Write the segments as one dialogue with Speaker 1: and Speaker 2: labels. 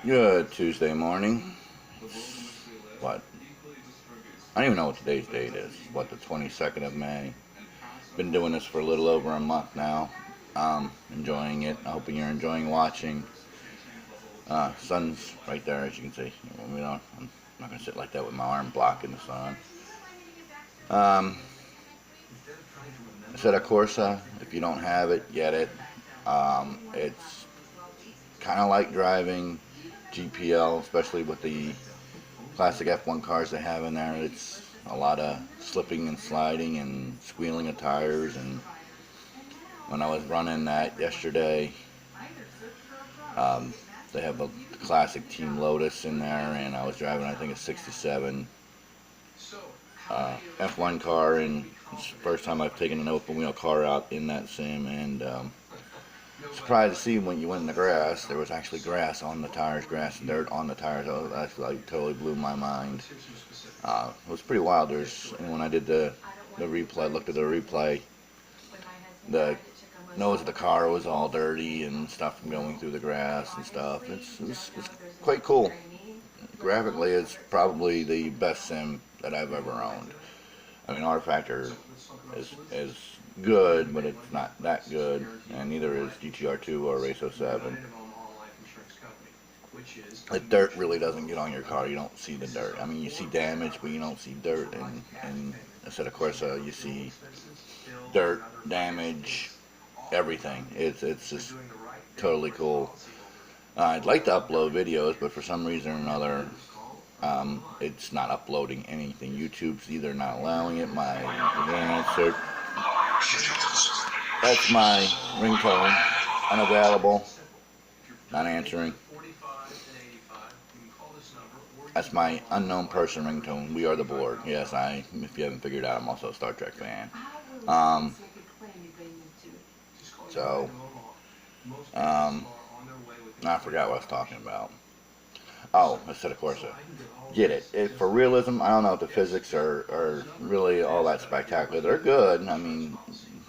Speaker 1: Good Tuesday morning. What? I don't even know what today's date is. What, the 22nd of May? Been doing this for a little over a month now. Enjoying it. I hope you're enjoying watching. Sun's right there, as you can see. I'm not gonna sit like that with my arm blocking the sun. Um, Assetto Corsa. If you don't have it, get it. It's kind of like driving GPL, especially with the classic F1 cars they have in there. It's a lot of slipping and sliding and squealing of tires. And when I was running that yesterday, um, they have a classic Team Lotus in there, and I was driving, I think, a 67 F1 car, and it's the first time I've taken an open wheel car out in that sim, and surprised to see when you went in the grass, there was actually grass on the tires, grass and dirt on the tires. That like totally blew my mind. It was pretty wild. When I did the replay, looked at the replay, the nose of the car was all dirty and stuff from going through the grass and stuff. It's quite cool. Graphically, it's probably the best sim that I've ever owned. I mean, R Factor is good, but it's not that good, and neither is GTR2 or Race 07. The dirt really doesn't get on your car. You don't see the dirt. I mean, you see damage, but you don't see dirt. And instead of Corsa, you see dirt, damage, everything. It's just totally cool. I'd like to upload videos, but for some reason or another, it's not uploading anything. YouTube's either not allowing it. My internet search. That's my ringtone. Unavailable. Not answering. That's my unknown person ringtone. We are the board. Yes, if you haven't figured out, I'm also a Star Trek fan. Um, so, um, I forgot what I was talking about. Oh, Assetto Corsa. Get it. For realism, I don't know if the physics are really all that spectacular. They're good. I mean,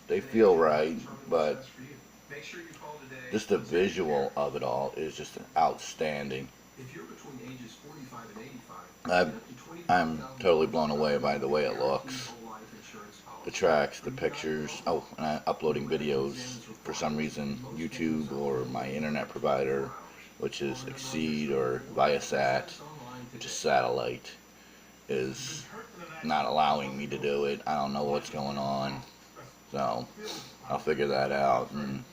Speaker 1: they feel right, but just the visual of it all is just outstanding. I, I'm totally blown away by the way it looks. The tracks, the pictures. Oh, and I'm uploading videos for some reason. YouTube or my internet provider, which is Exceed or Viasat, which is satellite, is not allowing me to do it. I don't know what's going on. So I'll figure that out and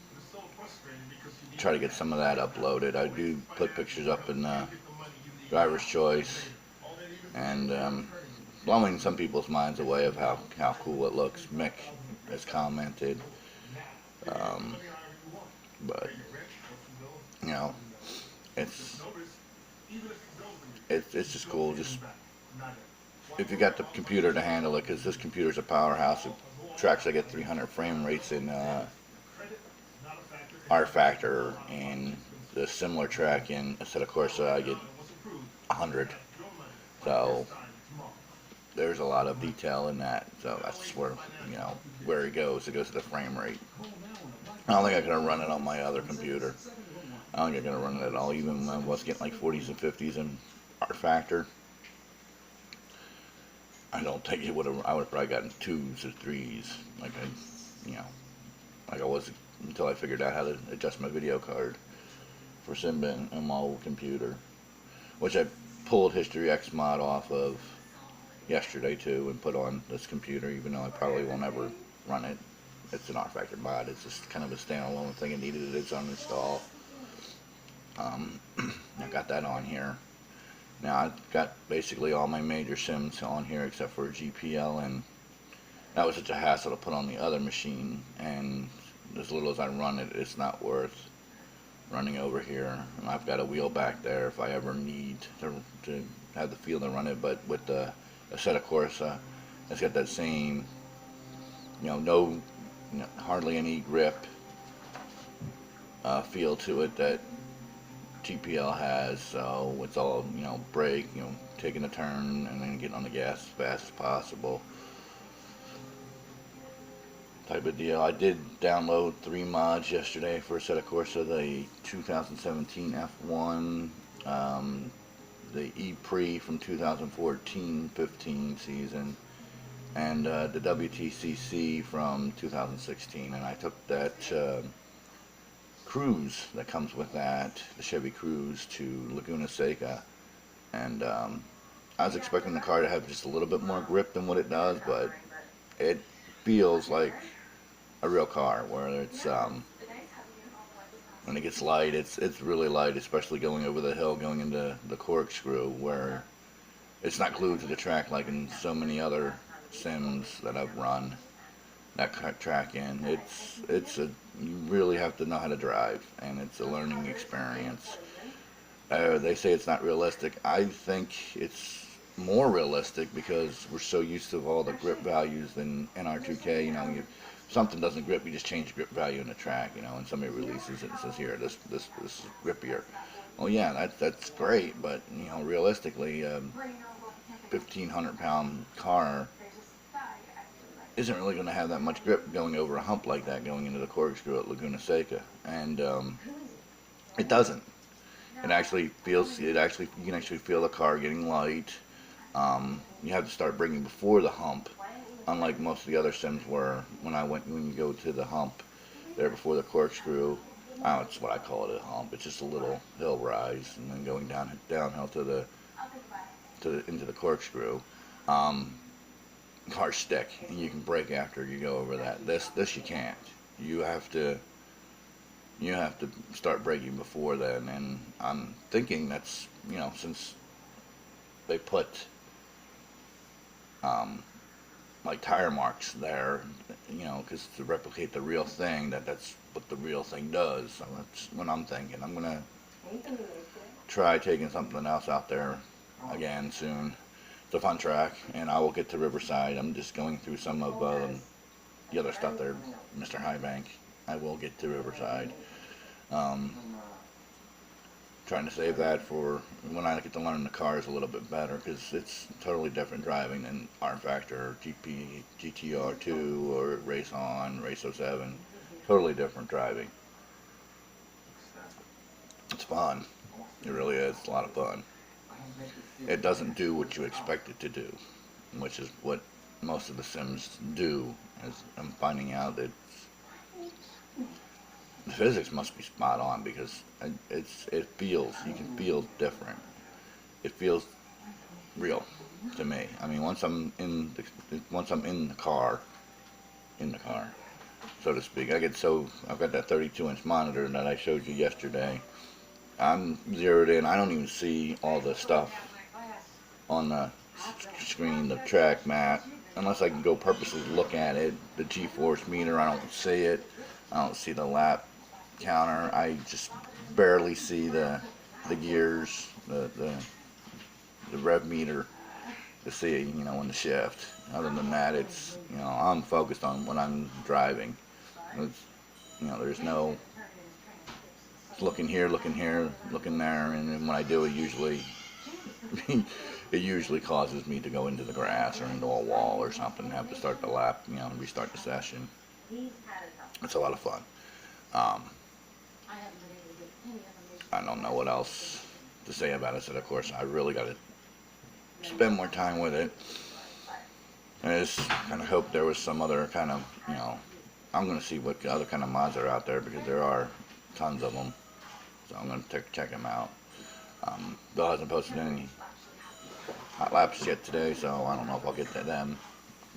Speaker 1: try to get some of that uploaded. I do put pictures up in driver's choice, and blowing some people's minds away of how cool it looks. Mick has commented, um, but you know, it's it's just cool. Just if you got the computer to handle it, because this computer's a powerhouse. It tracks I get 300 frame rates in R Factor, and the similar track in Assetto Corsa I get 100. So there's a lot of detail in that. So that's where it goes. It goes to the frame rate. I don't think I can run it on my other computer. I don't think I can run it at all. Even when I was getting like 40s and 50s in R Factor, I don't think it would have. I would have probably gotten 2s or 3s, like I was until I figured out how to adjust my video card for Simbin on my old computer, which I pulled History X mod off of yesterday too and put on this computer, even though I probably won't ever run it. It's an R Factor mod. It's just kind of a standalone thing. It needed its own install. I got that on here. Now I've got basically all my major sims on here except for GPL, and that was such a hassle to put on the other machine, and as little as I run it, it's not worth running over here. And I've got a wheel back there if I ever need to have the feel to run it. But with the Assetto Corsa, it's got that same, hardly any grip feel to it that GPL has. So it's all, brake, taking a turn and then getting on the gas as fast as possible type of deal. I did download 3 mods yesterday for Assetto Corsa, the 2017 F1 um, the E-Prix from 2014-15 season, and the WTCC from 2016. And I took that Cruise that comes with that, the Chevy Cruise, to Laguna Seca, and I was expecting the car to have just a little bit more grip than what it does, but it feels like a real car, where it's when it gets light, it's really light, especially going over the hill, going into the corkscrew, where it's not glued to the track like in so many other sims that I've run that track in. You really have to know how to drive, and it's a learning experience. They say it's not realistic. I think it's more realistic because we're so used to all the grip values in NR2K. If something doesn't grip, you just change the grip value in the track. And somebody releases it and says, "Here, this is grippier." Well, yeah, that's great, but realistically, 1,500-pound car isn't really going to have that much grip going over a hump like that, going into the corkscrew at Laguna Seca, and it doesn't. You can actually feel the car getting light. You have to start braking before the hump, unlike most of the other sims where when you go to the hump there before the corkscrew. It's what I call it, a hump. It's just a little hill rise, and then going downhill into the corkscrew. Um, Cars stick, and you can brake after you go over that. This you can't. You have to start braking before then, and I'm thinking that's since they put um, like tire marks there, because to replicate the real thing, that's what the real thing does. So that's what I'm thinking. I'm gonna try taking something else out there again soon. It's a fun track, and I will get to Riverside. I'm just going through some of the other stuff there, Mr. Highbank. I will get to Riverside. Um, Trying to save that for when I get to learn the cars a little bit better, because it's totally different driving than R Factor, GTR2, or Race On, Race 07. Totally different driving. It's fun. It really is. It's a lot of fun. It doesn't do what you expect it to do, which is what most of the sims do. As I'm finding out that the physics must be spot on, because you can feel different. It feels real to me. I mean, once I'm in the car, so to speak, I've got that 32-inch monitor that I showed you yesterday. I'm zeroed in. I don't even see all the stuff on the screen, the track map, unless I can go purposely look at it. The G-force meter, I don't see it. I don't see the lap counter. I just barely see the gears, the rev meter to see it, in the shift. Other than that, it's, I'm focused on when I'm driving. It's, there's no looking here, looking there, and then when I do, it usually causes me to go into the grass or into a wall or something, have to start the lap, and restart the session. It's a lot of fun. Um, I don't know what else to say about it. So of course, I really got to spend more time with it. I just kind of hope there was some other kind of, I'm going to see what other kind of mods are out there, because there are tons of them. So I'm going to check them out. Bill hasn't posted any hot laps yet today, so I don't know if I'll get to them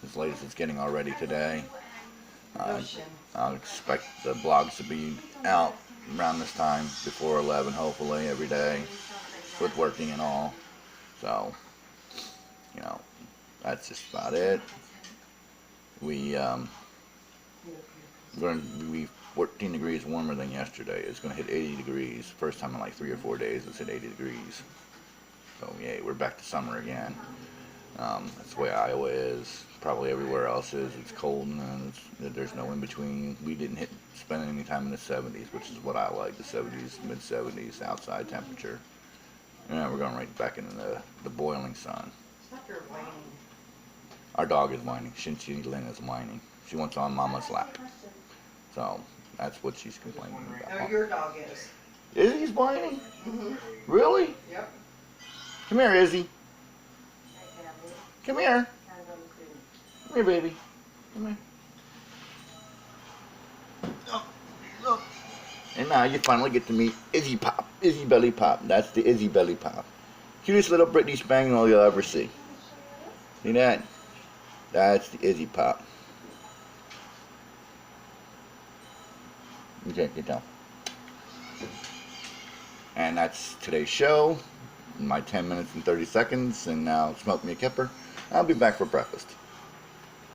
Speaker 1: as late as it's getting already today. I expect the blogs to be out around this time, before 11, hopefully, every day, with working and all. So, that's just about it. We're going to be 14 degrees warmer than yesterday. It's going to hit 80 degrees. First time in like 3 or 4 days it's hit 80 degrees. So, yay, we're back to summer again. That's the way Iowa is. Probably everywhere else is. It's cold, and there's no in between. We didn't spend any time in the 70s, which is what I like. The 70s, mid 70s outside temperature. And we're going right back into the boiling sun. Our dog is whining. Shinchi Lynn is whining. She wants on Mama's lap. So that's what she's complaining about.
Speaker 2: No, your dog is.
Speaker 1: Is he whining? Really? Come here, Izzy. Come here. Come here, baby. Come here. Oh, look. And now you finally get to meet Izzy Pop. Izzy Belly Pop. That's the Izzy Belly Pop. Cutest little Brittany Spaniel you'll ever see. See that? That's the Izzy Pop. Okay, get down. And that's today's show. My 10 minutes and 30 seconds. And now smoke me a kipper. I'll be back for breakfast.